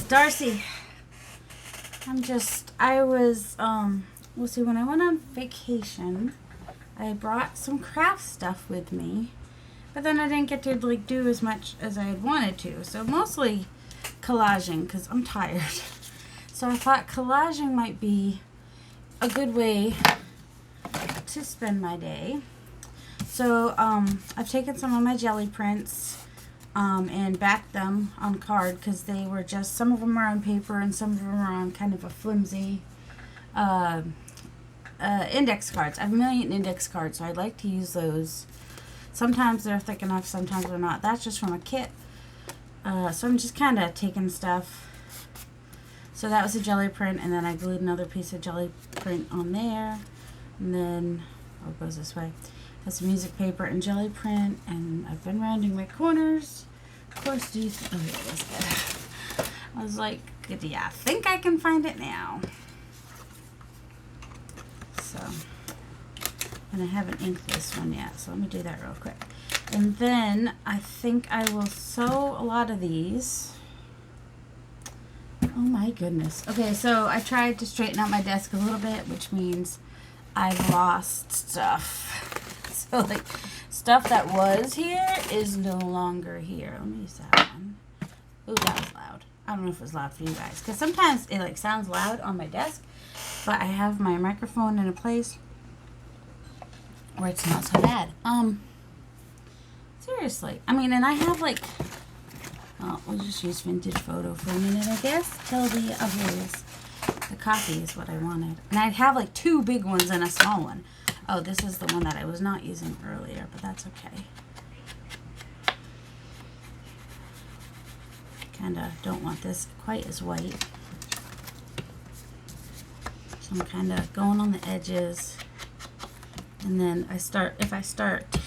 Darcy. I was, we'll see, when I went on vacation, I brought some craft stuff with me, but then I didn't get to, like, do as much as I had wanted to. So mostly collaging, because I'm tired. So I thought collaging might be a good way to spend my day. So, I've taken some of my jelly prints, and backed them on card, because they were just, some of them are on paper and some of them are on kind of a flimsy index cards. I have a million index cards, so I'd like to use those. Sometimes they're thick enough, sometimes they're not. That's just from a kit. So I'm just kind of taking stuff. So that was a jelly print, and then I glued another piece of jelly print on there. And then, oh, it goes this way. That's music paper and jelly print, and I've been rounding my corners. Of course, oh, yeah, that's good. I was like, yeah, I think I can find it now. So, and I haven't inked this one yet, so let me do that real quick. And then I think I will sew a lot of these. Oh my goodness. Okay, so I tried to straighten out my desk a little bit, which means I've lost stuff. So, like, stuff that was here is no longer here. Let me use that one. Ooh, that was loud. I don't know if it was loud for you guys, because sometimes it, like, sounds loud on my desk, but I have my microphone in a place where it's not so bad. Seriously. I mean, and I have, like, well, we'll just use vintage photo for a minute, I guess, till the others. The coffee is what I wanted. And I'd have, like, 2 big ones and a small one. Oh, this is the one that I was not using earlier, but that's okay. Kind of don't want this quite as white. So I'm kind of going on the edges. And then if I start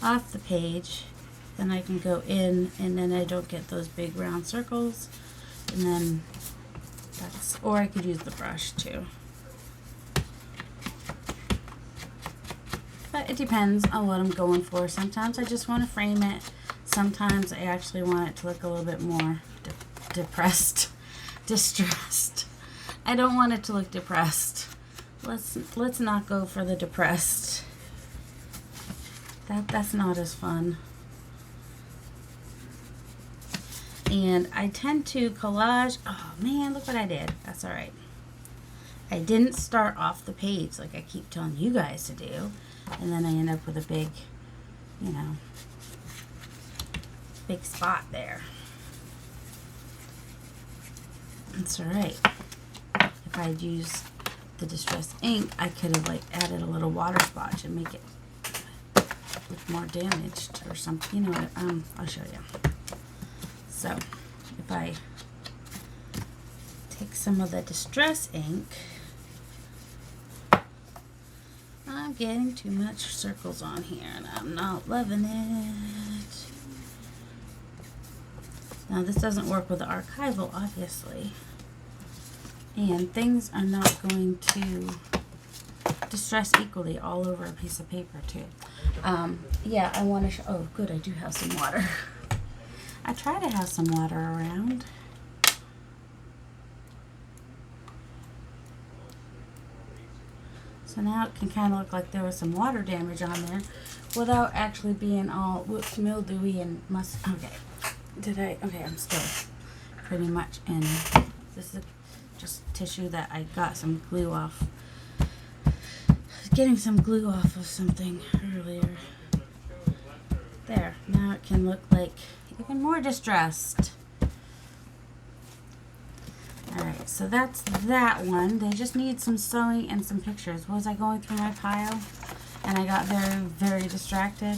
off the page, then I can go in, and then I don't get those big round circles. And then that's, or I could use the brush too. But it depends on what I'm going for. Sometimes I just want to frame it. Sometimes I actually want it to look a little bit more distressed. I don't want it to look depressed. Let's not go for the depressed. That's not as fun. And I tend to collage. Oh man, look what I did. That's all right. I didn't start off the page like I keep telling you guys to do. And then I end up with a big, you know, big spot there. It's all right. If I'd used the distress ink, I could have, like, added a little water splotch and make it look more damaged or something. You know what? I'll show you. So, if I take some of the distress ink, I'm getting too much circles on here, and I'm not loving it. Now, this doesn't work with the archival, obviously. And things are not going to distress equally all over a piece of paper, too. Yeah, I want to show... Oh, good, I do have some water. I try to have some water around. So now it can kind of look like there was some water damage on there without actually being all whoops, mildewy and okay, I'm still pretty much in. This is just tissue that I got some glue off. Getting some glue off of something earlier. There, now it can look like even more distressed. Alright, so that's that one. They just need some sewing and some pictures. Was I going through my pile? And I got very, very distracted.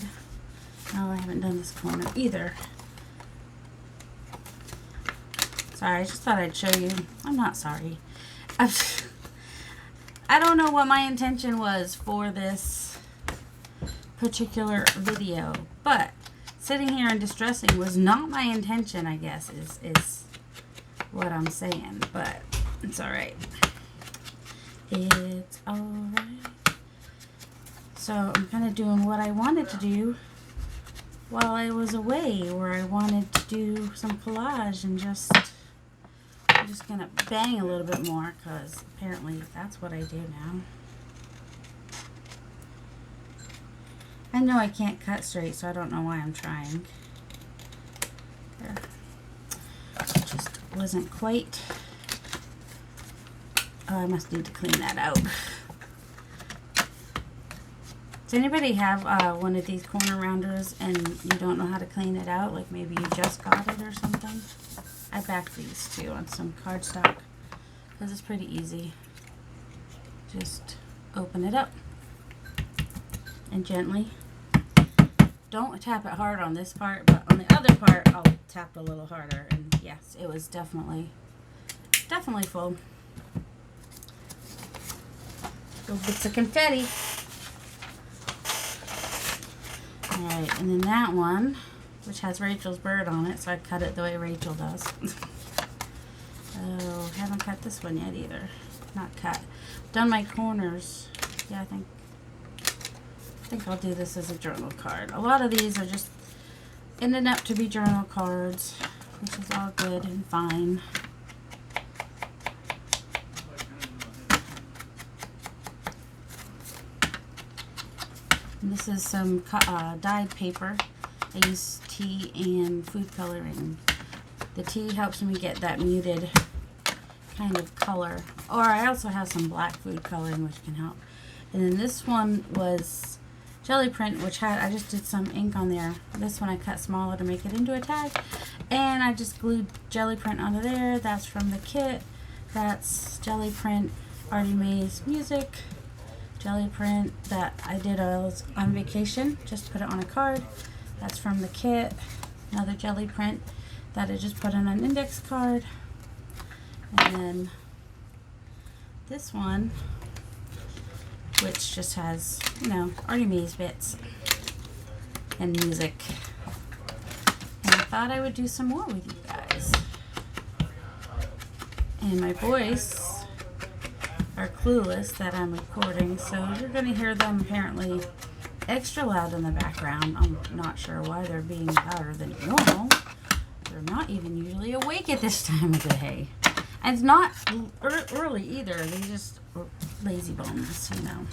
Oh, I haven't done this corner either. Sorry, I just thought I'd show you. I'm not sorry. I don't know what my intention was for this particular video, but sitting here and distressing was not my intention, I guess, is what I'm saying, but it's alright. It's alright. So I'm kind of doing what I wanted to do while I was away, where I wanted to do some collage and I'm just gonna bang a little bit more because apparently that's what I do now. I know I can't cut straight, so I don't know why I'm trying. There. Just wasn't quite. Oh, I must need to clean that out. Does anybody have one of these corner rounders and you don't know how to clean it out? Like maybe you just got it or something? I backed these too on some cardstock because it's pretty easy. Just open it up and gently. Don't tap it hard on this part, but on the other part I'll tap a little harder. And yes, it was definitely full. Little bits of confetti. Alright, and then that one, which has Rachel's bird on it, so I cut it the way Rachel does. Oh, haven't cut this one yet either. Not cut. Done my corners. Yeah, I think I'll do this as a journal card. A lot of these are just ending up to be journal cards, which is all good and fine. And this is some dyed paper. I use tea and food coloring. The tea helps me get that muted kind of color. Or I also have some black food coloring, which can help. And then this one was jelly print, which I just did some ink on there. This one I cut smaller to make it into a tag. And I just glued jelly print onto there. That's from the kit. That's jelly print, Artie Mae's music. Jelly print that I did while I was on vacation. Just put it on a card. That's from the kit. Another jelly print that I just put on an index card. And then this one, which just has, you know, Artie Mae's bits and music. And I thought I would do some more with you guys. And my boys are clueless that I'm recording, so you're going to hear them apparently extra loud in the background. I'm not sure why they're being louder than normal. They're not even usually awake at this time of day. And it's not early either. They just are lazy bones, you know.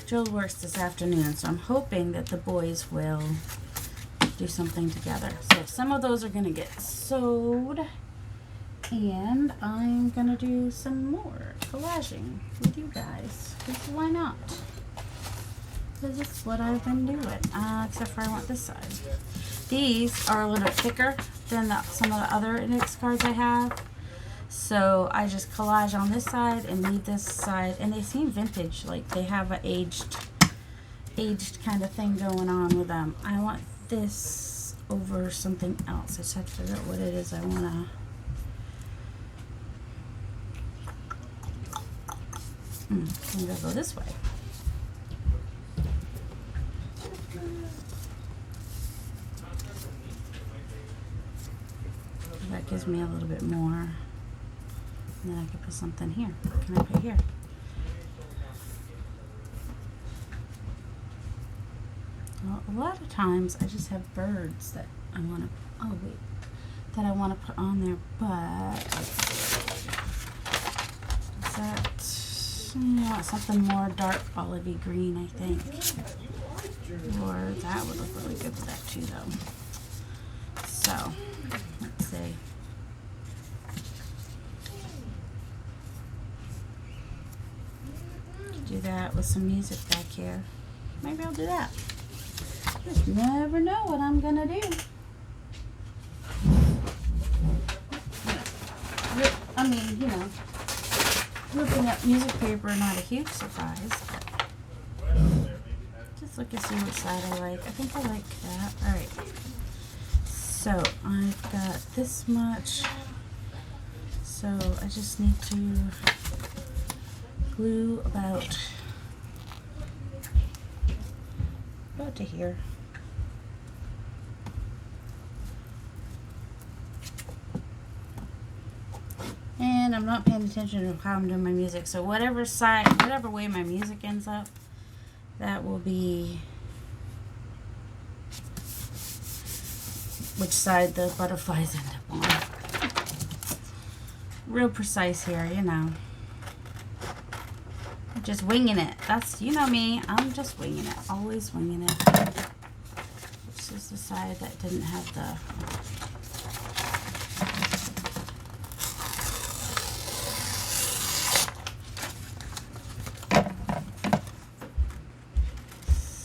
Joel works this afternoon, so I'm hoping that the boys will do something together. So some of those are going to get sewed. And I'm going to do some more collaging with you guys. Because why not? Because it's what I've been doing. Except for I want this side. These are a little bit thicker than some of the other index cards I have. So I just collage on this side and leave this side. And they seem vintage. Like they have an aged kind of thing going on with them. I want this over something else. I just have to figure out what it is I want to... I'm going to go this way. That gives me a little bit more. And then I can put something here. What can I put here? Well, a lot of times I just have birds that I want to, that I want to put on there, but is that... I want something more dark olivey green, I think. Or that would look really good with that too, though. So, let's see. Do that with some music back here. Maybe I'll do that. Just never know what I'm gonna do. I mean, you know. Ripping up music paper, not a huge surprise, but just look and see which side I like. I think I like that. Alright. So, I've got this much. So, I just need to glue about to here. And I'm not paying attention to how I'm doing my music. So whatever way my music ends up, that will be which side the butterflies end up on. Real precise here, you know. Just winging it. That's, you know me, I'm just winging it. Always winging it. This is the side that didn't have the...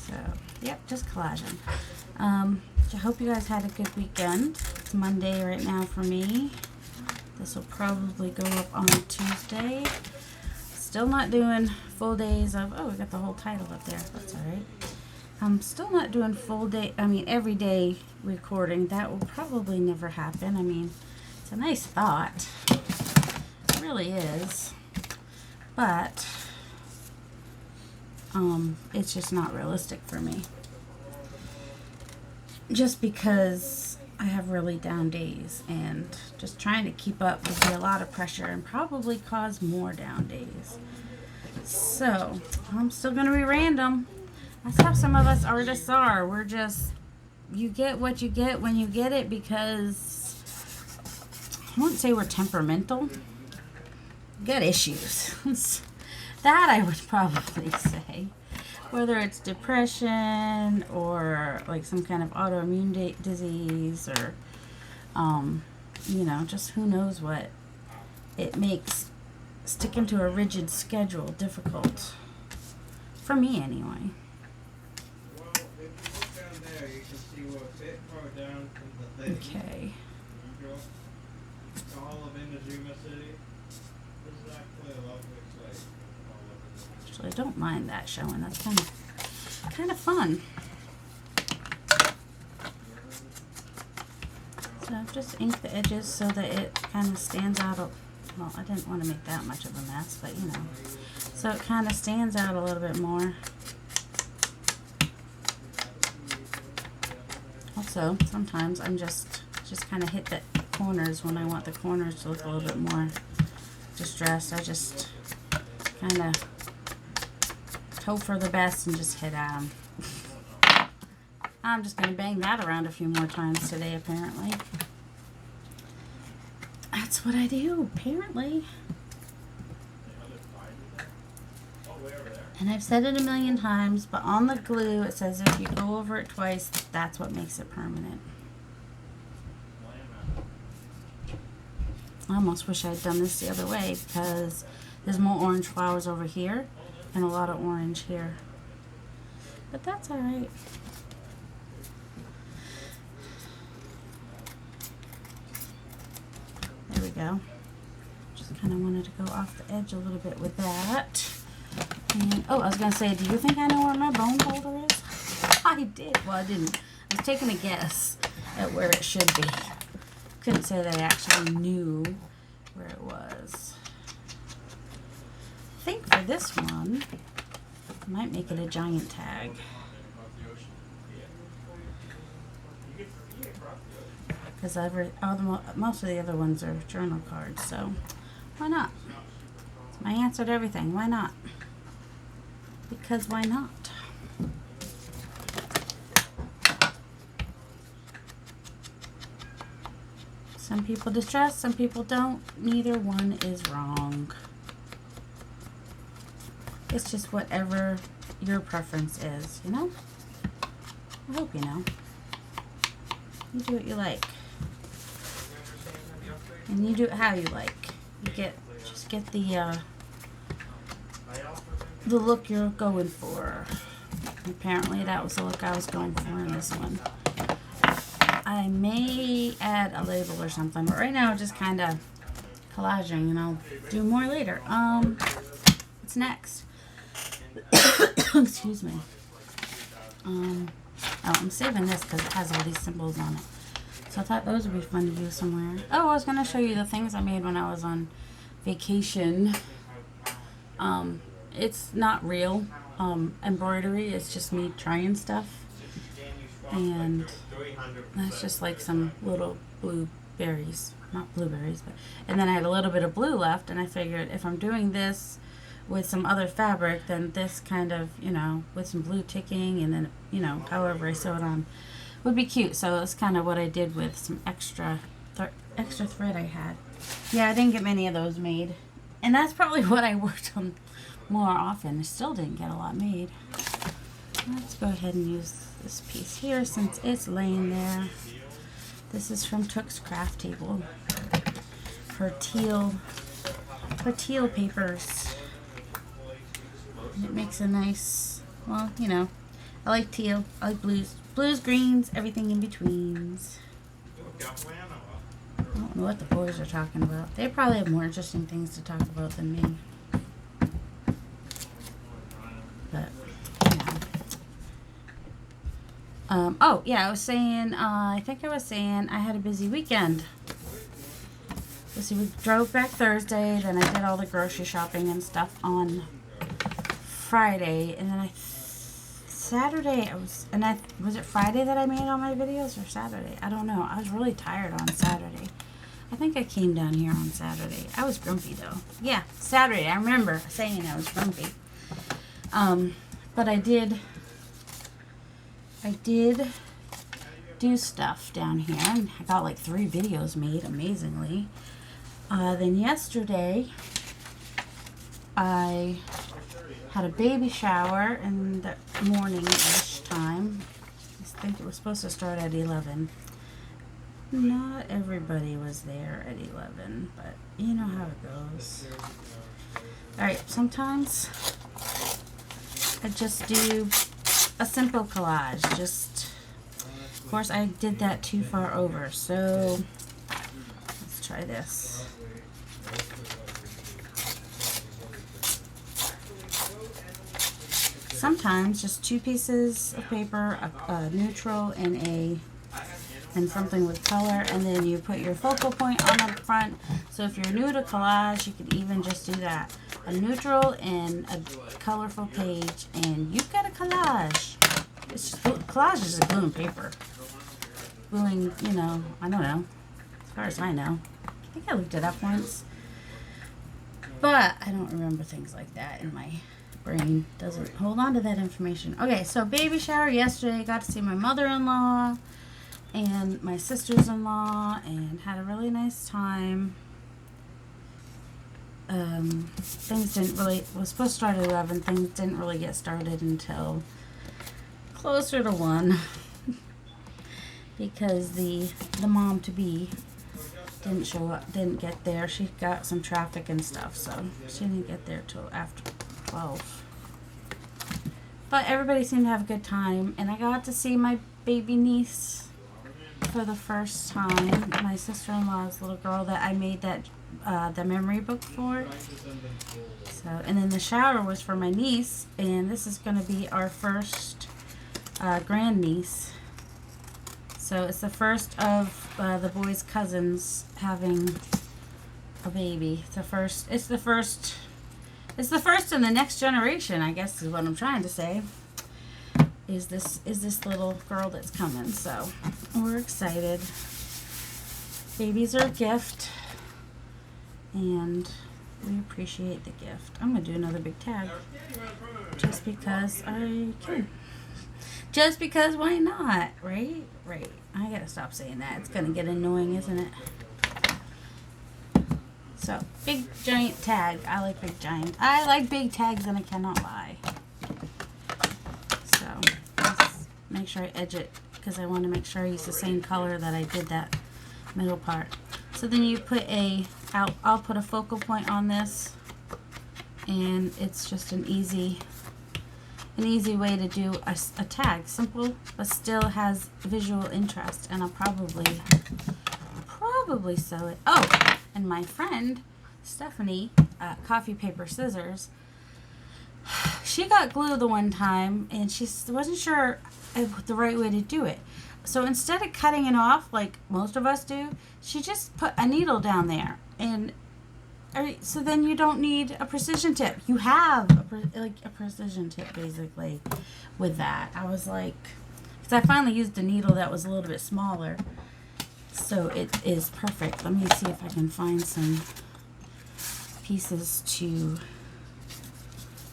So, yep, just collaging. I hope you guys had a good weekend. It's Monday right now for me. This will probably go up on Tuesday. Still not doing full days of, oh, we got the whole title up there. That's all right. I'm still not doing full day, everyday recording. That will probably never happen. I mean, it's a nice thought. It really is. But, it's just not realistic for me. Just because I have really down days, and just trying to keep up would be a lot of pressure and probably cause more down days. So, I'm still going to be random. That's how some of us artists are. We're just, you get what you get when you get it, because I won't say we're temperamental. We got issues. That I would probably say. Whether it's depression or like some kind of autoimmune disease or, you know, just who knows what. It makes sticking to a rigid schedule difficult. For me, anyway. Well, if you look down there, you can see what's it far down from the thing. Okay. All of Inazuma City. This is actually a lovely place. Actually, I don't mind that showing. That's kind of fun. So I've just inked the edges so that it kind of stands out. Well, I didn't want to make that much of a mess, but you know. So it kind of stands out a little bit more. Also, sometimes I'm just kind of hit the corners when I want the corners to look a little bit more distressed. I just kind of hope for the best and just hit at them. I'm just going to bang that around a few more times today, apparently. That's what I do, apparently. And I've said it a million times, but on the glue it says if you go over it twice, that's what makes it permanent. I almost wish I had done this the other way, because there's more orange flowers over here and a lot of orange here. But that's alright. There we go. Just kind of wanted to go off the edge a little bit with that. And, oh, I was going to say, do you think I know where my bone holder is? I did. Well, I didn't. I was taking a guess at where it should be. Couldn't say that I actually knew where it was. I think for this one, I might make it a giant tag. Because most of the other ones are journal cards, so why not? It's my answer to everything. Why not? Because why not? Some people distress, some people don't. Neither one is wrong. It's just whatever your preference is, you know? I hope you know. You do what you like. And you do it how you like. You just get the look you're going for. Apparently that was the look I was going for in this one. I may add a label or something, but right now I'm just kind of collaging, and I'll do more later. What's next? Excuse me. Oh, I'm saving this because it has all these symbols on it. So I thought those would be fun to use somewhere. Oh, I was going to show you the things I made when I was on vacation. It's not real embroidery. It's just me trying stuff. And that's just like some little blueberries. Not blueberries, but... And then I had a little bit of blue left, and I figured if I'm doing this with some other fabric, then this kind of, you know, with some blue ticking, and then, you know, however I sew it on would be cute. So it's kind of what I did with some extra thread I had. Yeah, I didn't get many of those made. And that's probably what I worked on more often. I still didn't get a lot made. Let's go ahead and use this piece here since it's laying there. This is from Took's Craft Table. Her teal papers. And it makes a nice, well, you know, I like teal, I like blues. Blues, greens, everything in betweens. I don't know what the boys are talking about. They probably have more interesting things to talk about than me. But, yeah. Oh, yeah, I was saying, I think I was saying I had a busy weekend. Let's see, we drove back Thursday, then I did all the grocery shopping and stuff on Friday, and then Saturday, was it Friday that I made all my videos, or Saturday? I don't know. I was really tired on Saturday. I think I came down here on Saturday. I was grumpy, though. Yeah, Saturday. I remember saying I was grumpy. But I did do stuff down here, and I got like 3 videos made, amazingly. Then yesterday, I had a baby shower in the morning-ish time. I think it was supposed to start at 11. Not everybody was there at 11, but you know how it goes. Alright, sometimes I just do a simple collage. Of course, I did that too far over, so let's try this. Sometimes just 2 pieces of paper, a neutral and something with color, and then you put your focal point on the front. So if you're new to collage, you can even just do that. A neutral and a colorful page, and you've got a collage. It's just, collage is just gluing paper. Gluing, you know, I don't know. As far as I know. I think I looked it up once. But I don't remember things like that in my brain. Doesn't hold on to that information. Okay, so baby shower yesterday. Got to see my mother-in-law and my sisters-in-law and had a really nice time. Things didn't really, it was supposed to start at 11. Things didn't really get started until closer to 1 because the mom-to-be didn't show up, didn't get there. She got some traffic and stuff, so she didn't get there till after 12. But everybody seemed to have a good time, and I got to see my baby niece for the first time. My sister-in-law's little girl that I made that the memory book for. So, and then the shower was for my niece, and this is going to be our first grandniece. So it's the first of the boys' cousins having a baby. It's the first in the next generation, I guess is what I'm trying to say. Is this little girl that's coming. So we're excited. Babies are a gift, and we appreciate the gift. I'm gonna do another big tag just because I can. Just because, why not? Right? Right. I gotta stop saying that. It's gonna get annoying, isn't it? So, big giant tag. I like big giant. I like big tags, and I cannot lie. So, let's make sure I edge it because I want to make sure I use the same color that I did that middle part. So then you put I'll put a focal point on this, and it's just an easy way to do a tag. Simple, but still has visual interest, and I'll probably sew it. Oh, and my friend Stephanie, Coffee Paper Scissors, she got glue the one time, and she wasn't sure the right way to do it. So instead of cutting it off like most of us do, she just put a needle down there, and so then you don't need a precision tip. You have a precision tip basically with that. I was like, because I finally used a needle that was a little bit smaller, so it is perfect. Let me see if I can find some pieces to.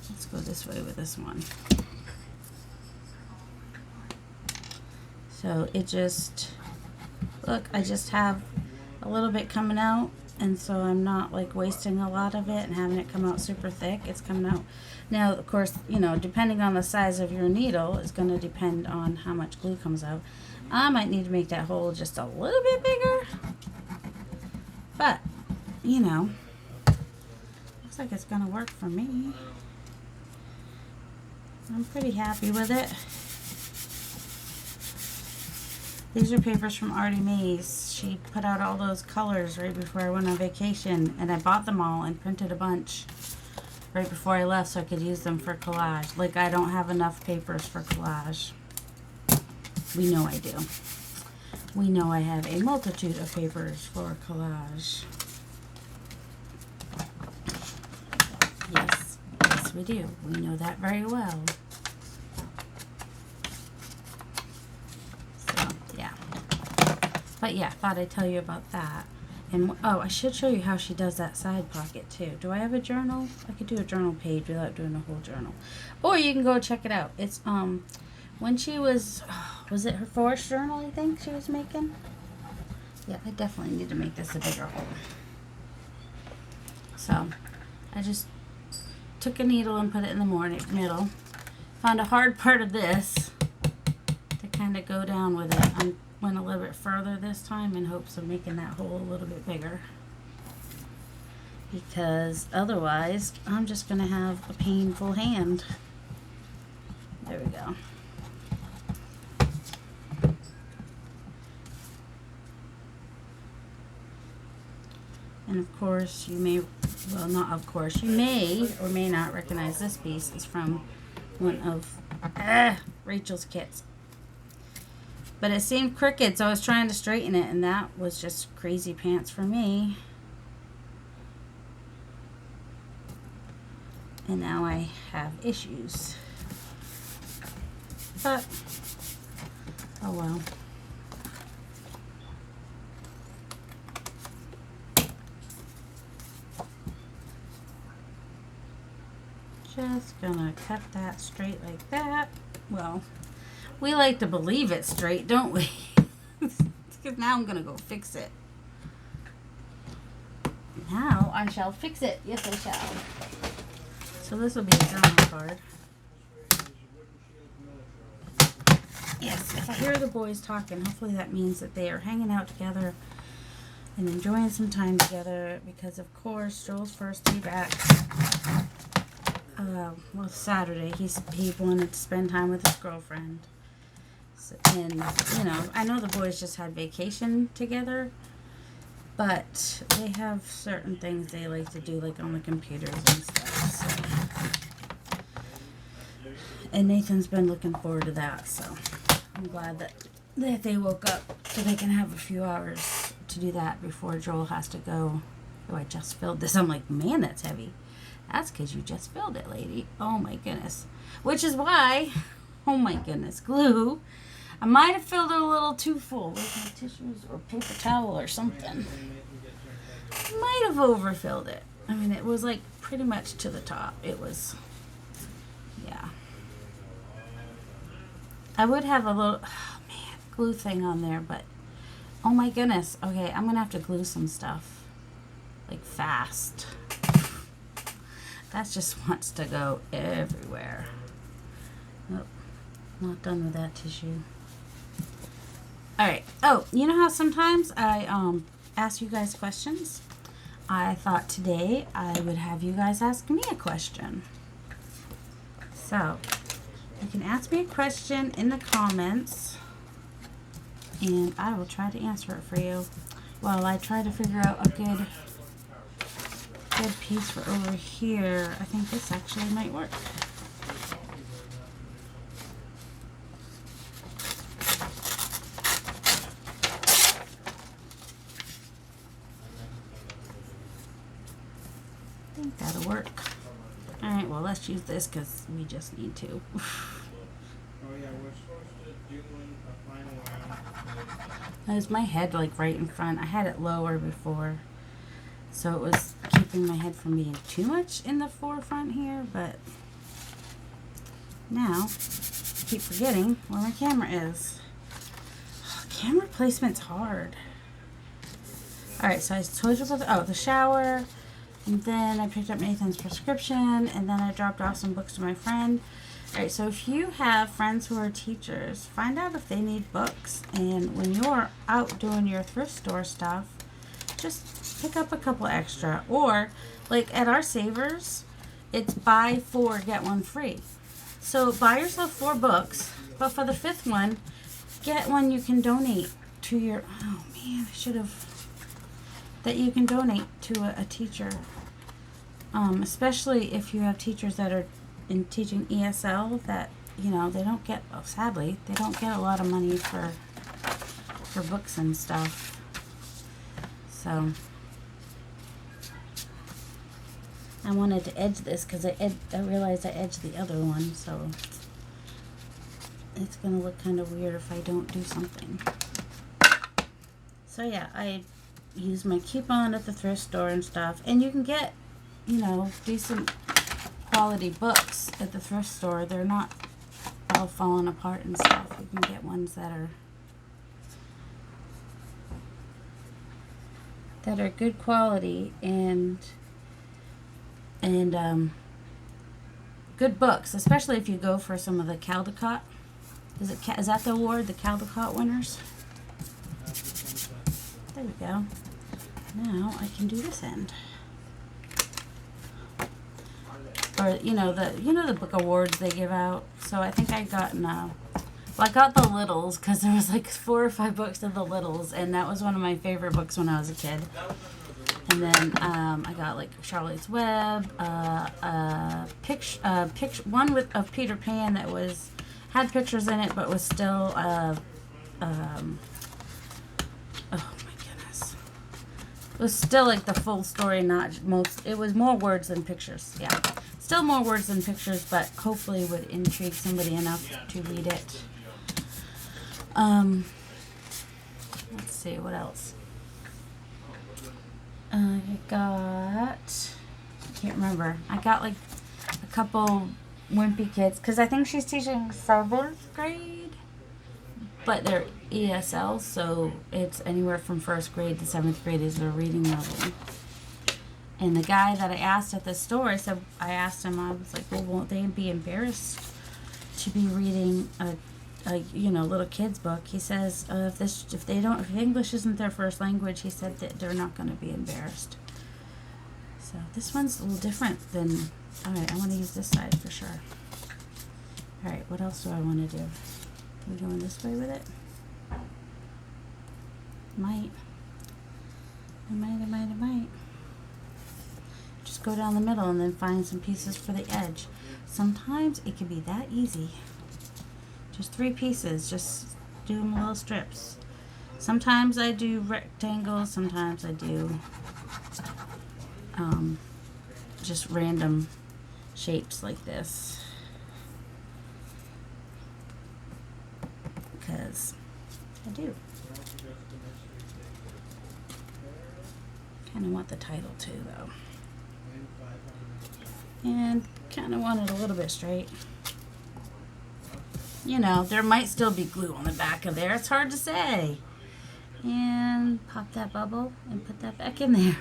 Let's go this way with this one. So it just, look, I just have a little bit coming out, and so I'm not like wasting a lot of it and having it come out super thick. It's coming out. Now, of course, you know, depending on the size of your needle is going to depend on how much glue comes out. I might need to make that hole just a little bit bigger, but, you know, looks like it's going to work for me. I'm pretty happy with it. These are papers from Artie Mays. She put out all those colors right before I went on vacation, and I bought them all and printed a bunch right before I left so I could use them for collage. Like, I don't have enough papers for collage. We know I do. We know I have a multitude of papers for collage. Yes, yes we do. We know that very well. But yeah, thought I'd tell you about that. And oh, I should show you how she does that side pocket too. Do I have a journal? I could do a journal page without doing a whole journal. Or you can go check it out. It's when she was it her forest journal I think she was making? Yeah, I definitely need to make this a bigger hole. So I just took a needle and put it in the middle. Found a hard part of this to kind of go down with it. Went a little bit further this time in hopes of making that hole a little bit bigger, because otherwise I'm just gonna have a painful hand. There we go. And of course you may, well not of course, you may or may not recognize this piece is from one of Rachel's kits. But it seemed crooked, so I was trying to straighten it, and that was just crazy pants for me. And now I have issues. But, oh well. Just gonna cut that straight like that. Well, we like to believe it's straight, don't we? Because now I'm going to go fix it. Now I shall fix it. Yes, I shall. So this will be a journal card. Yes, if I hear the boys talking, hopefully that means that they are hanging out together and enjoying some time together, because of course Joel's first day back. Well, Saturday. He wanted to spend time with his girlfriend. And, you know, I know the boys just had vacation together, but they have certain things they like to do, like on the computers and stuff. So. And Nathan's been looking forward to that, so I'm glad that they woke up so they can have a few hours to do that before Joel has to go. Oh, I just filled this. I'm like, man, that's heavy. That's because you just filled it, lady. Oh, my goodness. Which is why, oh, my goodness, glue. I might have filled it a little too full with my tissues or paper towel or something. Might have overfilled it. I mean, it was like pretty much to the top. It was, yeah. I would have a little, oh man, glue thing on there, but oh my goodness. Okay, I'm going to have to glue some stuff. Like fast. That just wants to go everywhere. Nope, not done with that tissue. Alright, oh, you know how sometimes I ask you guys questions? I thought today I would have you guys ask me a question. So, you can ask me a question in the comments, and I will try to answer it for you while I try to figure out a good piece for over here. I think this actually might work. I think that'll work. Alright, well, let's use this because we just need to. Oh yeah, we're supposed to do a final round. There's my head like right in front. I had it lower before, so it was keeping my head from being too much in the forefront here, but now I keep forgetting where my camera is. camera placement's hard. Alright, so I told you about the shower. And then I picked up Nathan's prescription. And then I dropped off some books to my friend. Alright, so if you have friends who are teachers, find out if they need books. And when you're out doing your thrift store stuff, just pick up a couple extra. Or, like at our Savers, it's buy 4, get 1 free. So buy yourself 4 books, but for the 5th one, get one you can donate to your, oh man, I should have, that you can donate to a teacher. Especially if you have teachers that are in teaching ESL that, you know, they don't get, sadly, they don't get a lot of money for books and stuff. So I wanted to edge this because I realized I edged the other one, so it's going to look kind of weird if I don't do something. So yeah, I use my coupon at the thrift store and stuff. And you can get, you know, decent quality books at the thrift store. They're not all falling apart and stuff. You can get ones that are good quality and good books, especially if you go for some of the Caldecott. Is that the award, the Caldecott winners? There we go. Now I can do this end. Or you know the book awards they give out. So I think I got I got the Littles because there was like 4 or 5 books of the Littles, and that was one of my favorite books when I was a kid. And then I got like Charlotte's Web, one of Peter Pan that had pictures in it, but was still oh my goodness, it was still like the full story, it was more words than pictures. Yeah, still more words than pictures, but hopefully would intrigue somebody enough to read it. Let's see what else. I can't remember. I got like a couple Wimpy Kids because I think she's teaching 7th grade, but they're ESL, so it's anywhere from 1st grade to 7th grade is their reading level. And the guy that I asked at the store, I asked him, I was like, well, won't they be embarrassed to be reading a little kid's book? He says if English isn't their first language, he said that they're not going to be embarrassed. So this one's a little different than. All right, I want to use this side for sure. All right, what else do I want to do? Are we going this way with it? I might. Just go down the middle and then find some pieces for the edge. Sometimes it can be that easy. Just 3 pieces, just do them little strips. Sometimes I do rectangles, sometimes I do just random shapes like this. Because I do. Kind of want the title too, though. And kind of want it a little bit straight. You know, there might still be glue on the back of there. It's hard to say. And pop that bubble and put that back in there.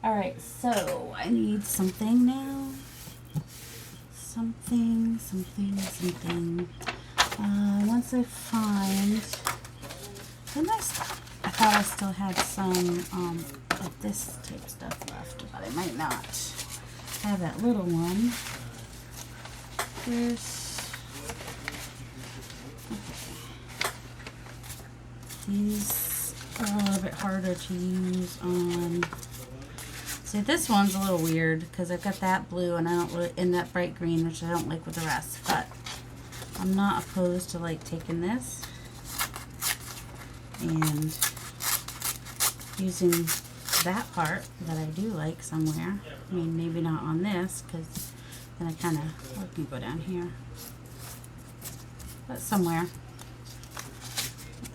Alright, so I need something now. Something. Once I find... I thought I still had some of this type stuff left, but I might not. I have that little one. These are a little bit harder to use on. See, this one's a little weird because I've got that blue and I don't really, in that bright green, which I don't like with the rest. But I'm not opposed to like taking this and using that part that I do like somewhere. I mean, maybe not on this because then I kind of, I can go down here, but somewhere.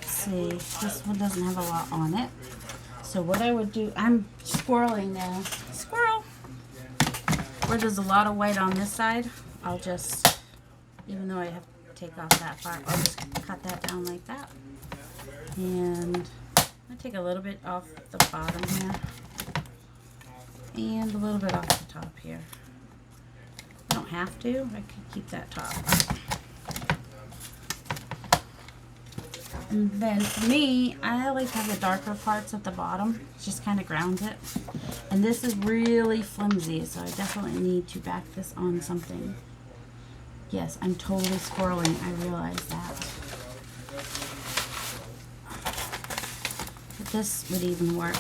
See, this one doesn't have a lot on it. So what I would do, I'm squirreling now. Squirrel! Where there's a lot of white on this side, I'll just, even though I have to take off that part, I'll just cut that down like that. And I take a little bit off the bottom here and a little bit off the top here. I don't have to. I could keep that top. And then for me, I like to have the darker parts at the bottom. It just kind of grounds it. And this is really flimsy, so I definitely need to back this on something. Yes, I'm totally squirreling. I realize that. But this would even work.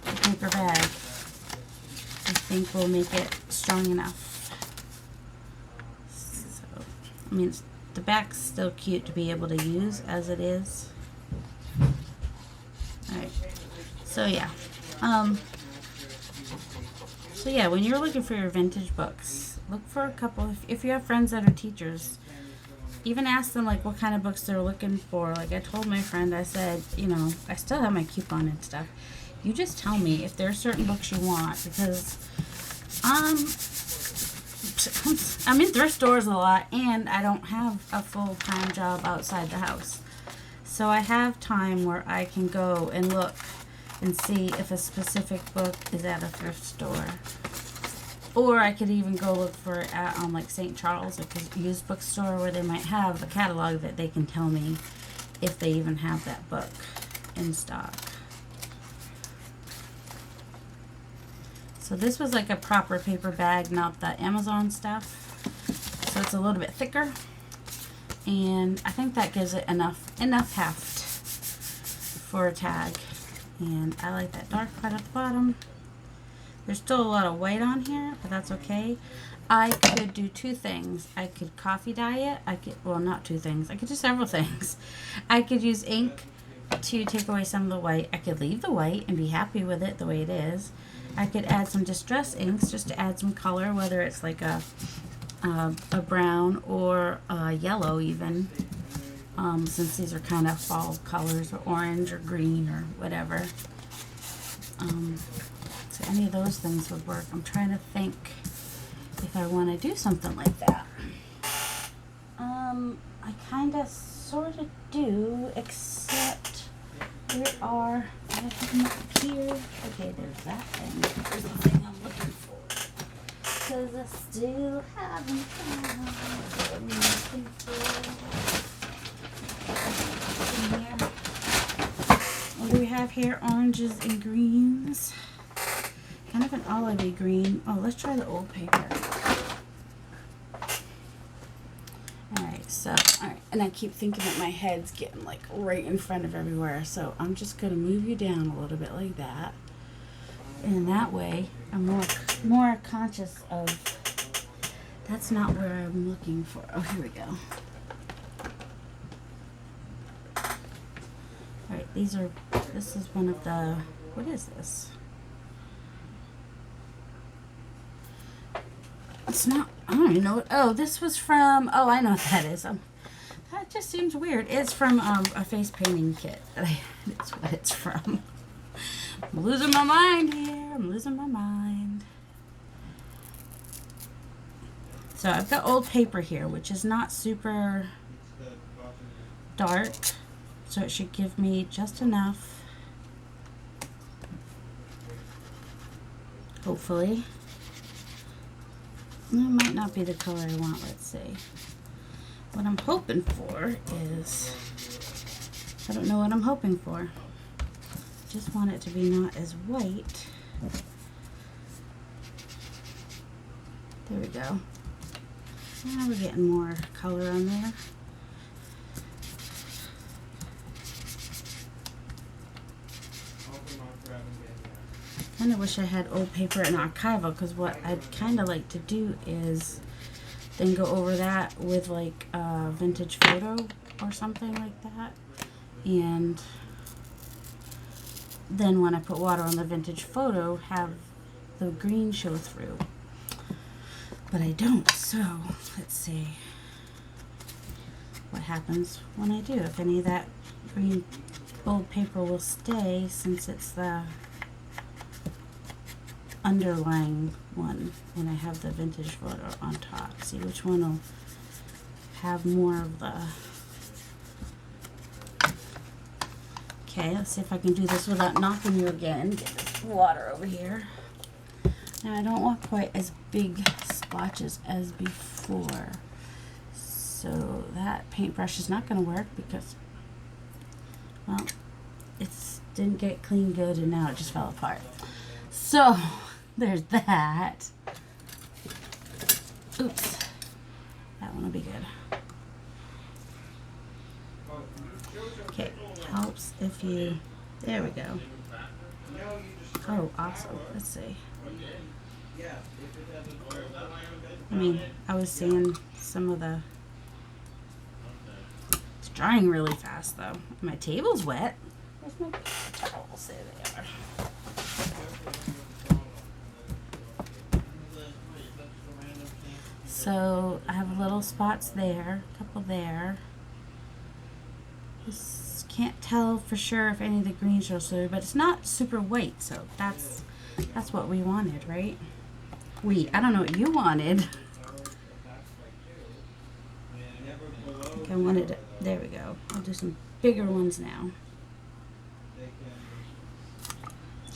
The paper bag, I think, will make it strong enough. So, I mean, the back's still cute to be able to use as it is. Alright, so yeah. So yeah, when you're looking for your vintage books, look for a couple. If you have friends that are teachers, even ask them like what kind of books they're looking for. Like I told my friend, I said, you know, I still have my coupon and stuff. You just tell me if there are certain books you want, because I'm in thrift stores a lot and I don't have a full-time job outside the house. So I have time where I can go and look and see if a specific book is at a thrift store. Or I could even go look for it at like St. Charles, like a used bookstore, where they might have a catalog that they can tell me if they even have that book in stock. So this was like a proper paper bag, not the Amazon stuff. So it's a little bit thicker. And I think that gives it enough heft for a tag. And I like that dark part at the bottom. There's still a lot of white on here, but that's okay. I could do two things. I could coffee dye it. Well, not two things. I could do several things. I could use ink to take away some of the white. I could leave the white and be happy with it the way it is. I could add some distress inks just to add some color, whether it's like a brown or a yellow even. Since these are kind of fall colors, or orange or green or whatever. So any of those things would work. I'm trying to think if I want to do something like that. I kind of sort of do, except there are, I have them up here. Okay, there's that thing. There's the thing I'm looking for. Because I still haven't found what I'm looking for. Yeah. What do we have here? Oranges and greens. Kind of an olivey green. Oh, let's try the old paper. Alright, so, alright. And I keep thinking that my head's getting like right in front of everywhere. So I'm just going to move you down a little bit like that. And that way, I'm more conscious of, that's not where I'm looking for. Oh, here we go. Alright, this is one of the, what is this? It's not, I don't even know what, oh, this was from, oh, I know what that is. That just seems weird. It's from a face painting kit. That's what it's from. I'm losing my mind here. I'm losing my mind. So I've got old paper here, which is not super dark. So it should give me just enough. Hopefully. It might not be the color I want, let's see. What I'm hoping for is, I don't know what I'm hoping for. Just want it to be not as white. There we go. Now we're getting more color on there. I kind of wish I had old paper and archival, because what I'd kind of like to do is then go over that with like a vintage photo or something like that. And then when I put water on the vintage photo, have the green show through. But I don't, so let's see what happens when I do. If any of that green old paper will stay, since it's the underlying one, and I have the vintage photo on top. See which one will have more of the Okay, let's see if I can do this without knocking you again. Get this water over here. Now I don't want quite as big splotches as before. So that paintbrush is not going to work because, well, it didn't get clean good and now it just fell apart. So there's that. Oops. That one will be good. Okay, helps if you, there we go. Oh, awesome. Let's see. I mean, I was seeing some of the, it's drying really fast though. My table's wet. Where's my towels? There they are. So I have little spots there, a couple there. Just can't tell for sure if any of the green shows through, but it's not super white, so that's what we wanted, right? I don't know what you wanted. I wanted it. There we go. I'll do some bigger ones now.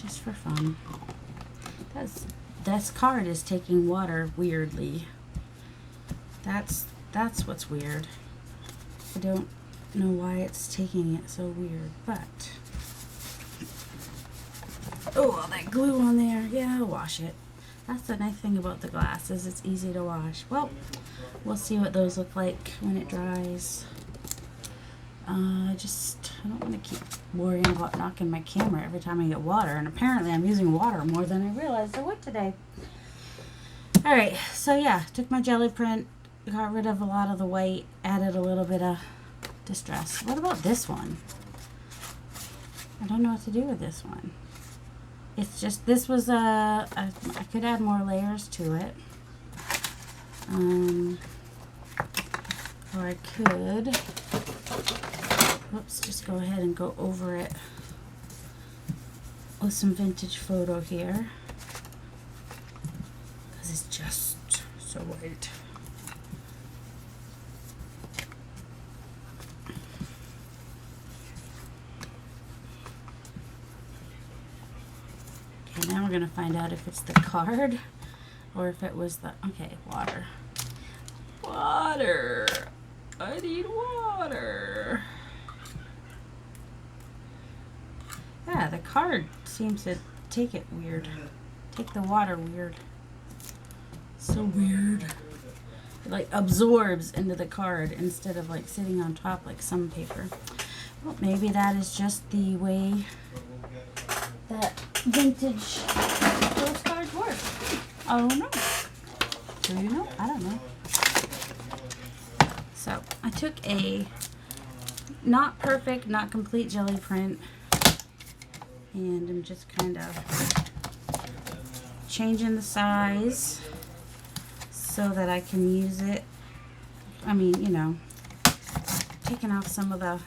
Just for fun. This card is taking water weirdly. That's what's weird. I don't know why it's taking it so weird, but oh, all that glue on there. Yeah, I'll wash it. That's the nice thing about the glass is it's easy to wash. Well, we'll see what those look like when it dries. I don't want to keep worrying about knocking my camera every time I get water, and apparently I'm using water more than I realized I would today. Alright, so yeah, took my jelly print, got rid of a lot of the white, added a little bit of distress. What about this one? I don't know what to do with this one. It's just, this was I could add more layers to it. Or I could, whoops, just go ahead and go over it with some vintage photo here. Because it's just so white. Okay, now we're going to find out if it's the card or if it was the, okay, water. Water! I need water! Yeah, the card seems to take it weird. Take the water weird. So weird. It like absorbs into the card instead of like sitting on top like some paper. Well, maybe that is just the way that vintage postcards work. I don't know. Do you know? I don't know. So I took a not perfect, not complete jelly print, and I'm just kind of changing the size so that I can use it. I mean, you know, taking off some of the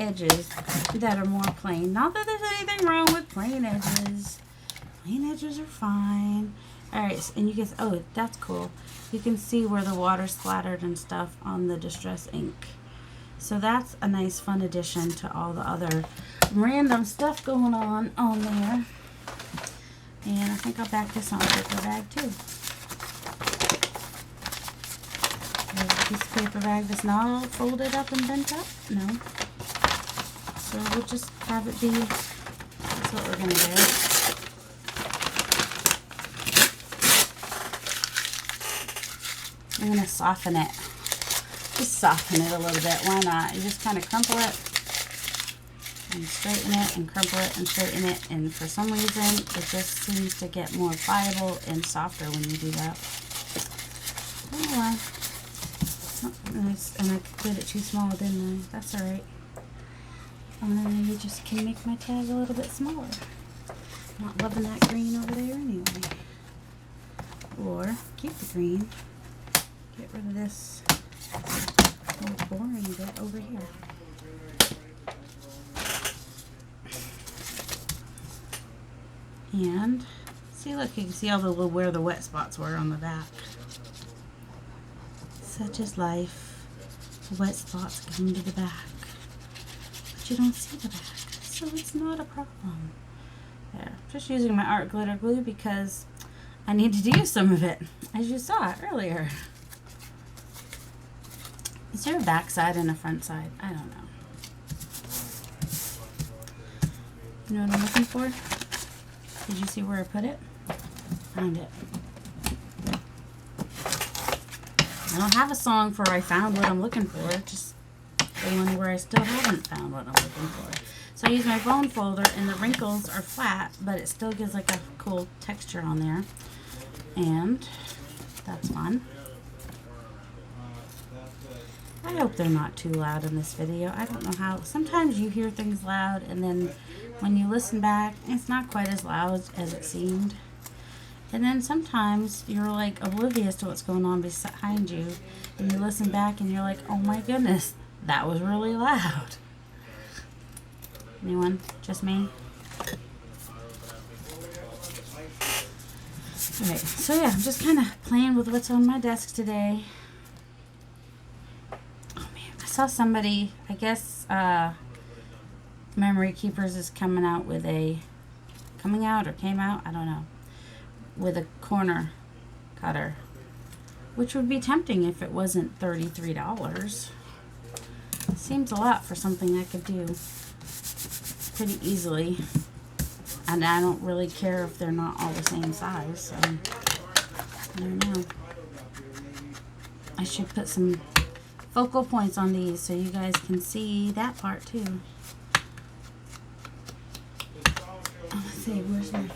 edges that are more plain. Not that there's anything wrong with plain edges. Plain edges are fine. Alright, and you can, oh, that's cool. You can see where the water splattered and stuff on the Distress ink. So that's a nice fun addition to all the other random stuff going on there. And I think I'll back this on a paper bag too. There's a piece of paper bag that's not all folded up and bent up. No. So we'll just have it be, that's what we're going to do. I'm going to soften it. Just soften it a little bit. Why not? You just kind of crumple it and straighten it and crumple it and straighten it. And for some reason, it just seems to get more pliable and softer when you do that. I don't know why. And I did it too small, didn't I? That's alright. And then you just can make my tag a little bit smaller. Not loving that green over there anyway. Or keep the green. Get rid of this little boring bit over here. And see, look, you can see all the little where the wet spots were on the back. Such is life. The wet spots come to the back. But you don't see the back. So it's not a problem. There. Just using my art glitter glue because I needed to use some of it, as you saw it earlier. Is there a back side and a front side? I don't know. You know what I'm looking for? Did you see where I put it? Found it. I don't have a song for I found what I'm looking for, just the one where I still haven't found what I'm looking for. So I use my bone folder, and the wrinkles are flat, but it still gives like a cool texture on there. And that's fun. I hope they're not too loud in this video. I don't know how. Sometimes you hear things loud, and then when you listen back, it's not quite as loud as it seemed. And then sometimes you're like oblivious to what's going on behind you, and you listen back and you're like, oh my goodness, that was really loud. Anyone? Just me? Alright, so yeah, I'm just kind of playing with what's on my desk today. Oh man, I saw somebody, I guess Memory Keepers is coming out or came out, I don't know, with a corner cutter, which would be tempting if it wasn't $33. Seems a lot for something I could do pretty easily, and I don't really care if they're not all the same size, so I don't know. I should put some focal points on these so you guys can see that part too. Let's see, where is my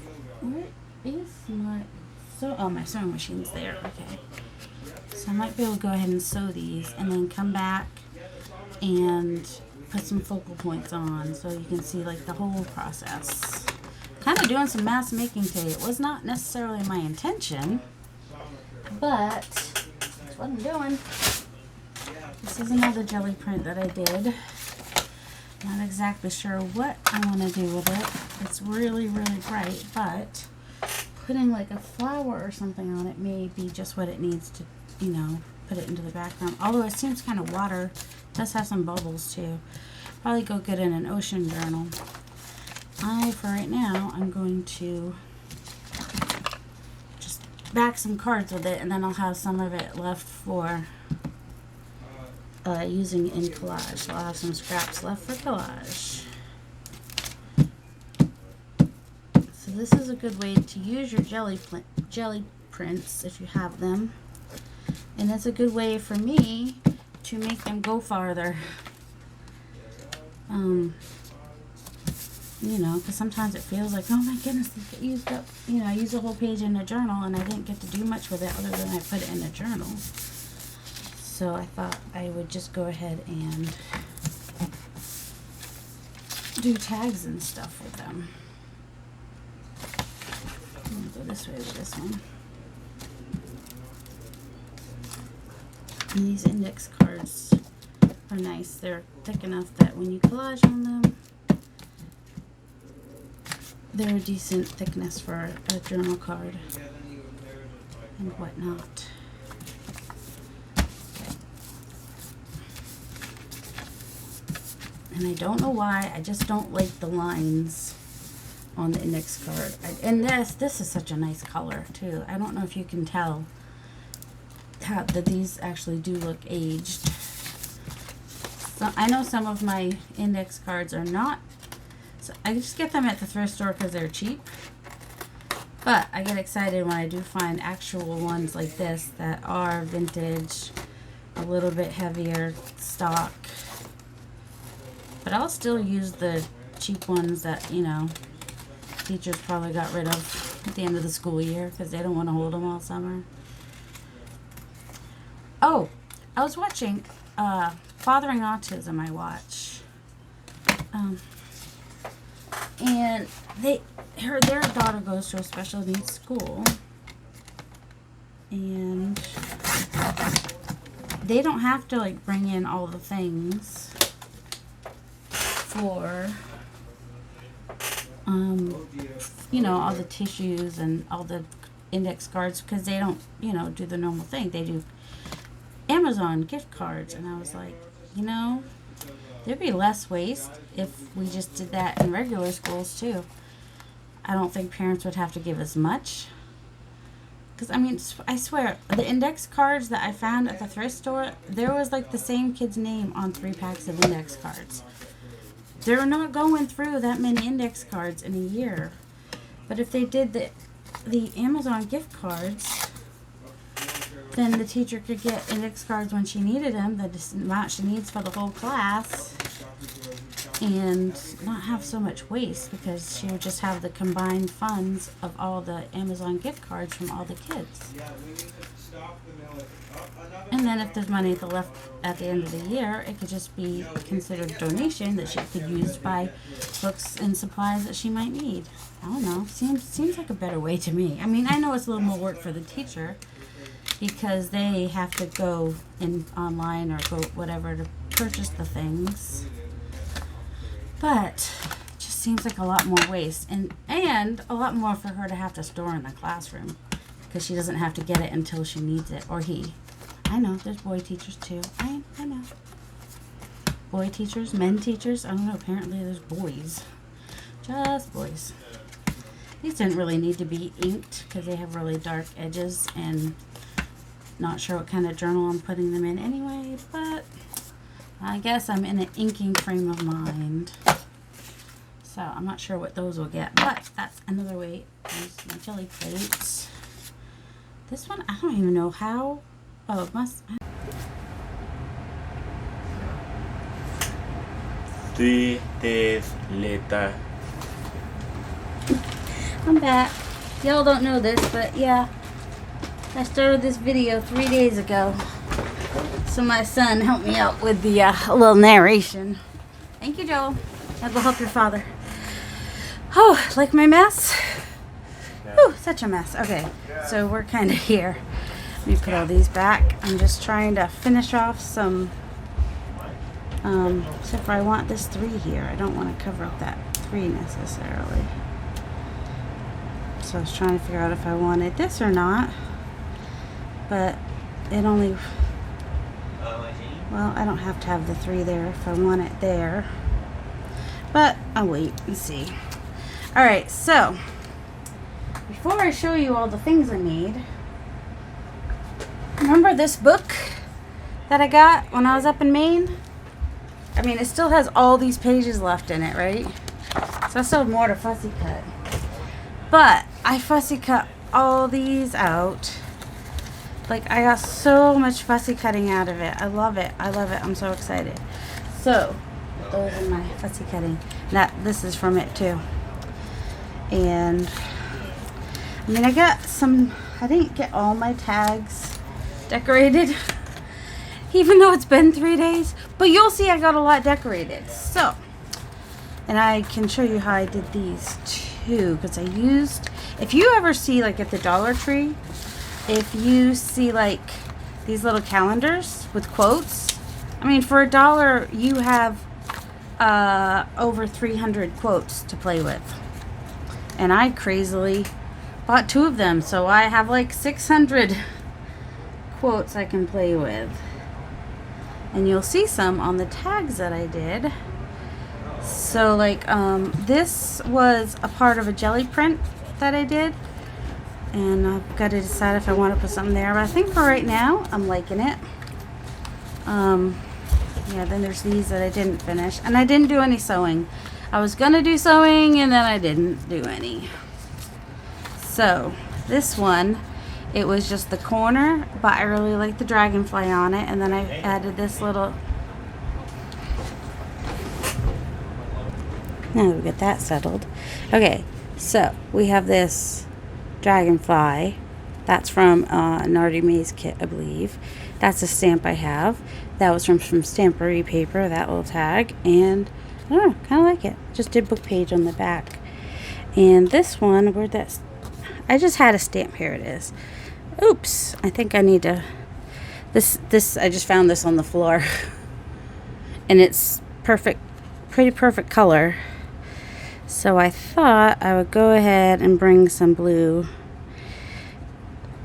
my sewing machine's there. Okay, so I might be able to go ahead and sew these and then come back and put some focal points on so you can see like the whole process. Kind of doing some mask making today. It was not necessarily my intention, but that's what I'm doing. This is another jelly print that I did. Not exactly sure what I want to do with it. It's really, really bright, but putting like a flower or something on it may be just what it needs to, you know, put it into the background. Although it seems kind of water. It does have some bubbles too. Probably go get in an ocean journal. For right now, I'm going to just back some cards with it, and then I'll have some of it left for using in collage. So I'll have some scraps left for collage. So this is a good way to use your jelly prints if you have them. And it's a good way for me to make them go farther. You know, because sometimes it feels like, oh my goodness, I used up, you know, I used a whole page in a journal and I didn't get to do much with it other than I put it in a journal. So I thought I would just go ahead and do tags and stuff with them. I'm going to go this way with this one. And these index cards are nice. They're thick enough that when you collage on them, they're a decent thickness for a journal card and whatnot. And I don't know why, I just don't like the lines on the index card. And this is such a nice color too. I don't know if you can tell that these actually do look aged. So I know some of my index cards are not. So I just get them at the thrift store because they're cheap. But I get excited when I do find actual ones like this that are vintage, a little bit heavier stock. But I'll still use the cheap ones that, you know, teachers probably got rid of at the end of the school year because they don't want to hold them all summer. Oh, I was watching Fathering Autism, I watch. And their daughter goes to a special needs school, and they don't have to like bring in all the things for you know, all the tissues and all the index cards, because they don't, you know, do the normal thing. They do Amazon gift cards. And I was like, you know, there'd be less waste if we just did that in regular schools too. I don't think parents would have to give as much. Because, I mean, I swear, the index cards that I found at the thrift store, there was like the same kid's name on 3 packs of index cards. They're not going through that many index cards in a year. But if they did the Amazon gift cards, then the teacher could get index cards when she needed them, the amount she needs for the whole class, and not have so much waste, because she would just have the combined funds of all the Amazon gift cards from all the kids. And then if there's money left at the end of the year, it could just be considered a donation that she could use to buy books and supplies that she might need. I don't know. Seems like a better way to me. I mean, I know it's a little more work for the teacher because they have to go in online or go whatever to purchase the things. But it just seems like a lot more waste and a lot more for her to have to store in the classroom because she doesn't have to get it until she needs it, or he. I know, there's boy teachers too. I know. Boy teachers, men teachers. I don't know, apparently there's boys. Just boys. These didn't really need to be inked because they have really dark edges, and not sure what kind of journal I'm putting them in anyway, but I guess I'm in an inking frame of mind. So I'm not sure what those will get, but that's another way to use my jelly plates. This one, I don't even know how. Oh, it must. 3 days later. I'm back. Y'all don't know this, but yeah, I started this video 3 days ago. So my son helped me out with the little narration. Thank you, Joel. That will help your father. Oh, like my mess? Whew, such a mess. Okay, so we're kind of here. Let me put all these back. I'm just trying to finish off some, except for I want this 3 here. I don't want to cover up that 3 necessarily. So I was trying to figure out if I wanted this or not. But it only, well, I don't have to have the 3 there if I want it there. But I'll wait and see. Alright, so before I show you all the things I made, remember this book that I got when I was up in Maine? I mean, it still has all these pages left in it, right? So I still have more to fussy cut. But I fussy cut all these out. Like, I got so much fussy cutting out of it. I love it. I love it. I'm so excited. So, those are my fussy cutting. This is from it too. And I mean, I got some. I didn't get all my tags decorated, even though it's been 3 days. But you'll see I got a lot decorated. So, and I can show you how I did these too, because I used. If you ever see, like at the Dollar Tree, if you see like these little calendars with quotes, I mean, for $1 you have over 300 quotes to play with. And I crazily bought 2 of them, so I have like 600 quotes I can play with. And you'll see some on the tags that I did. So like this was a part of a jelly print that I did, and I've got to decide if I want to put something there, but I think for right now I'm liking it. Yeah, then there's these that I didn't finish, and I didn't do any sewing. I was gonna do sewing and then I didn't do any. So this one, it was just the corner, but I really like the dragonfly on it, and then I added this little. Now we get that settled. Okay, so we have this dragonfly. That's from Nardi Maze kit, I believe. That's a stamp I have. That was from Stampery Paper, that little tag. And I don't know, kind of like it. Just did book page on the back. And this one, where'd that... I just had a stamp. Here it is. Oops. I think I need to... This I just found this on the floor. And it's perfect. Pretty perfect color. So I thought I would go ahead and bring some blue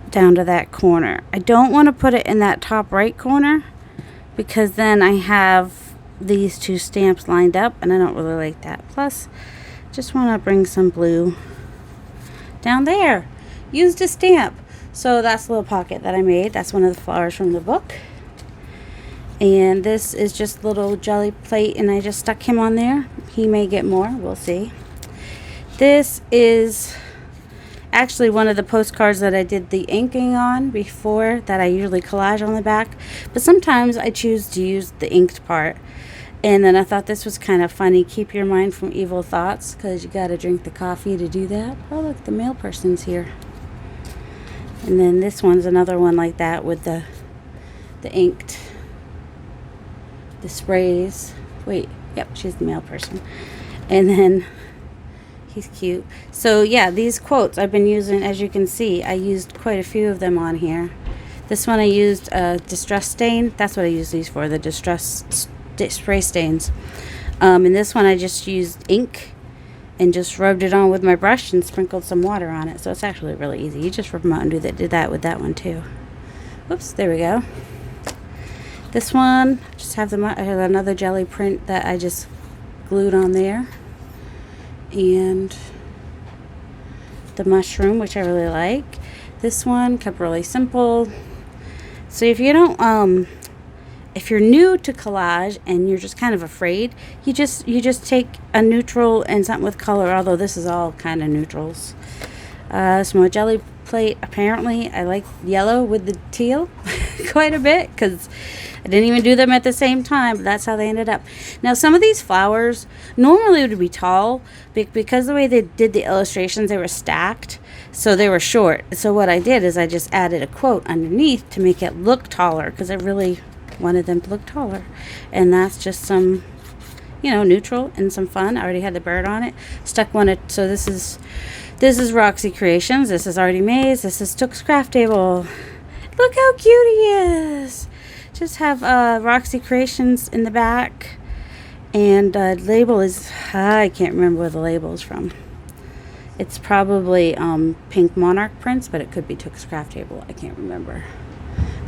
down to that corner. I don't want to put it in that top right corner, because then I have these two stamps lined up, and I don't really like that. Plus, just want to bring some blue down there. Used a stamp. So that's a little pocket that I made. That's one of the flowers from the book. And this is just a little jelly plate, and I just stuck him on there. He may get more. We'll see. This is actually one of the postcards that I did the inking on before, that I usually collage on the back. But sometimes I choose to use the inked part. And then I thought this was kind of funny. Keep your mind from evil thoughts, because you got to drink the coffee to do that. Oh, look, the mail person's here. And then this one's another one like that with the inked, the sprays. Wait, yep, she's the mail person. And then he's cute. So yeah, these quotes I've been using, as you can see, I used quite a few of them on here. This one I used distress stain. That's what I use these for, the distress spray stains. And this one I just used ink and just rubbed it on with my brush and sprinkled some water on it. So it's actually really easy. You just rub them out and did that with that one too. Oops, there we go. This one, just have I have another jelly print that I just glued on there. And the mushroom, which I really like. This one kept really simple. So if you don't if you're new to collage and you're just kind of afraid, you just take a neutral and something with color, although this is all kind of neutrals. Some more jelly plate. Apparently I like yellow with the teal quite a bit, because I didn't even do them at the same time, but that's how they ended up. Now some of these flowers normally would be tall, because the way they did the illustrations, they were stacked, so they were short. So what I did is I just added a quote underneath to make it look taller, because I really wanted them to look taller. And that's just some, neutral and some fun. I already had the bird on it. Stuck one so this is Roxy Creations. This is Artie Mays. This is Took's Craft Table. Look how cute he is. Just have Roxy Creations in the back. And label is, I can't remember where the label is from. It's probably Pink Monarch prints, but it could be Took's Craft Table. I can't remember.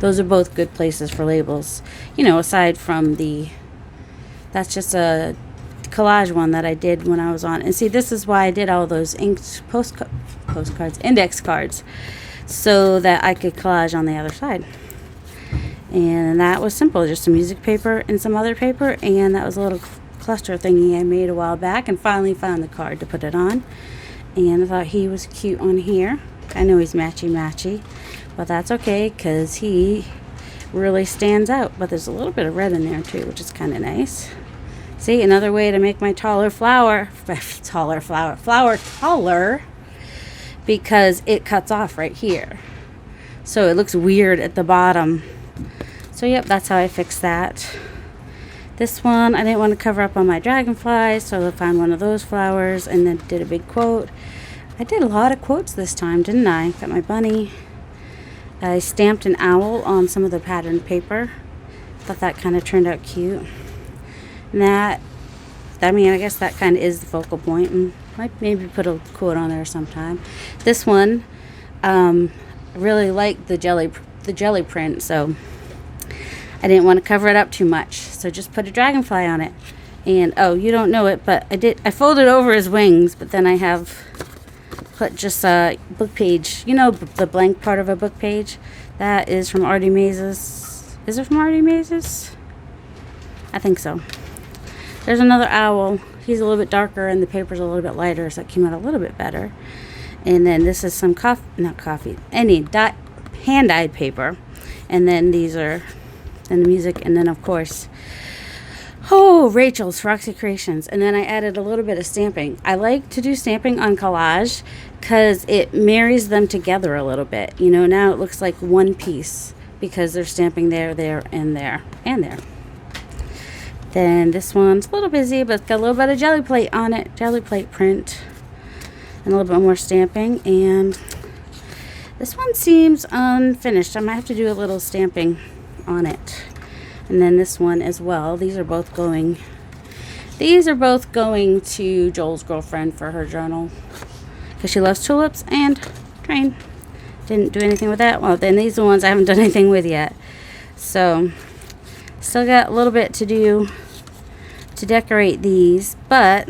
Those are both good places for labels. Aside from that's just a collage one that I did when I was on. And see, this is why I did all those inked postcards, index cards, so that I could collage on the other side. And that was simple, just some music paper and some other paper, and that was a little cluster thingy I made a while back, and finally found the card to put it on. And I thought he was cute on here. I know he's matchy, but that's okay, because he really stands out. But there's a little bit of red in there too, which is kind of nice. See, another way to make my flower taller, because it cuts off right here, so it looks weird at the bottom. So yep, that's how I fixed that. This one, I didn't want to cover up on my dragonflies, so I found one of those flowers and then did a big quote. I did a lot of quotes this time, didn't I? Got my bunny. I stamped an owl on some of the patterned paper. Thought that kind of turned out cute. And I guess that kind of is the focal point. And might maybe put a quote on there sometime. This one, I really like the jelly print, so I didn't want to cover it up too much. So just put a dragonfly on it. And you don't know it, but I folded over his wings, but then I have put just a book page, the blank part of a book page. That is from Artie Mays's. Is it from Artie Mays's? I think so. There's another owl. He's a little bit darker and the paper's a little bit lighter, so it came out a little bit better. And then this is some hand-dyed paper. And then these are the music, and then of course, Rachel's Roxy Creations. And then I added a little bit of stamping. I like to do stamping on collage because it marries them together a little bit. Now it looks like one piece because they're stamping there, and there, and there. Then this one's a little busy, but it's got a little bit of jelly plate on it, jelly plate print, and a little bit more stamping. And this one seems unfinished. I might have to do a little stamping on it. And then this one as well. These are both going to Joel's girlfriend for her journal, because she loves tulips and train. Didn't do anything with that. Well, then these are the ones I haven't done anything with yet. So still got a little bit to do to decorate these, but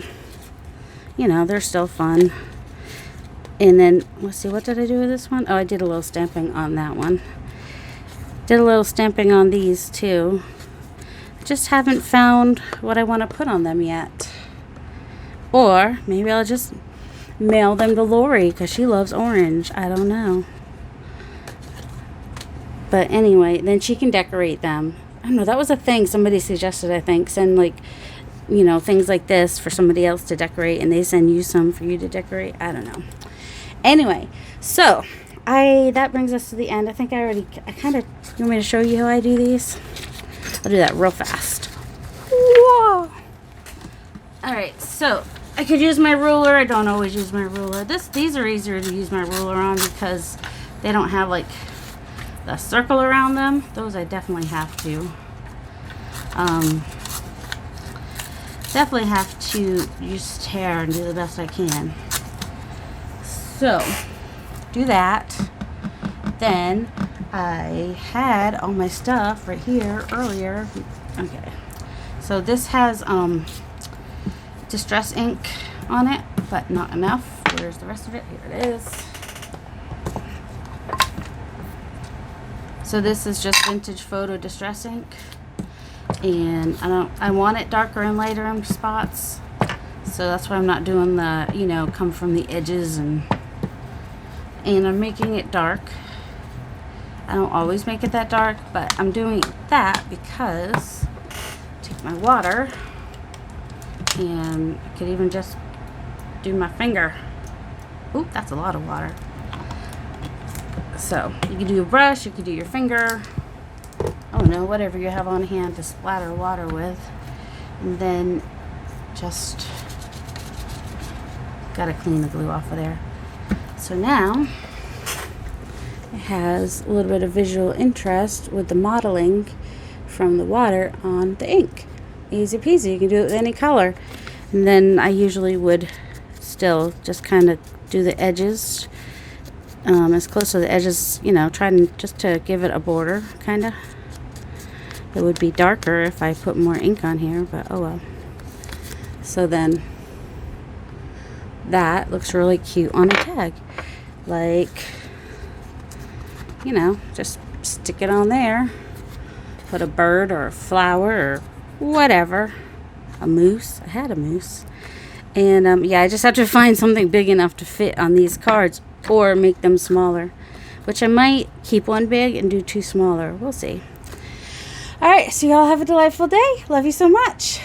you know, they're still fun. And then, let's see, what did I do with this one? Oh, I did a little stamping on that one. Did a little stamping on these too. Just haven't found what I want to put on them yet. Or maybe I'll just mail them to Lori because she loves orange. I don't know. But anyway, then she can decorate them. I don't know, that was a thing somebody suggested, I think. Send, like, you know, things like this for somebody else to decorate, and they send you some for you to decorate. I don't know. Anyway, so that brings us to the end. I think you want me to show you how I do these? I'll do that real fast. Whoa! Alright, so I could use my ruler. I don't always use my ruler. These are easier to use my ruler on because they don't have like the circle around them. Those I definitely have to. Definitely have to use tear and do the best I can. So, do that. Then I had all my stuff right here earlier. Okay. So this has Distress ink on it, but not enough. Where's the rest of it? Here it is. So this is just Vintage Photo Distress ink. And I want it darker and lighter in spots. So that's why I'm not doing the, you know, come from the edges, and I'm making it dark. I don't always make it that dark, but I'm doing that because take my water, and I could even just do my finger. Oop, that's a lot of water. So you could do a brush, you could do your finger. I don't know, whatever you have on hand to splatter water with. And then just gotta clean the glue off of there. So now it has a little bit of visual interest with the modeling from the water on the ink. Easy peasy, you can do it with any color. And then I usually would still just kind of do the edges as close to the edges, you know, trying just to give it a border, kind of. It would be darker if I put more ink on here, but oh well. So then that looks really cute on a tag. Like, you know, just stick it on there. Put a bird or a flower or whatever. A moose. I had a moose. And yeah, I just have to find something big enough to fit on these cards or make them smaller. Which I might keep one big and do two smaller. We'll see. Alright, so y'all have a delightful day. Love you so much.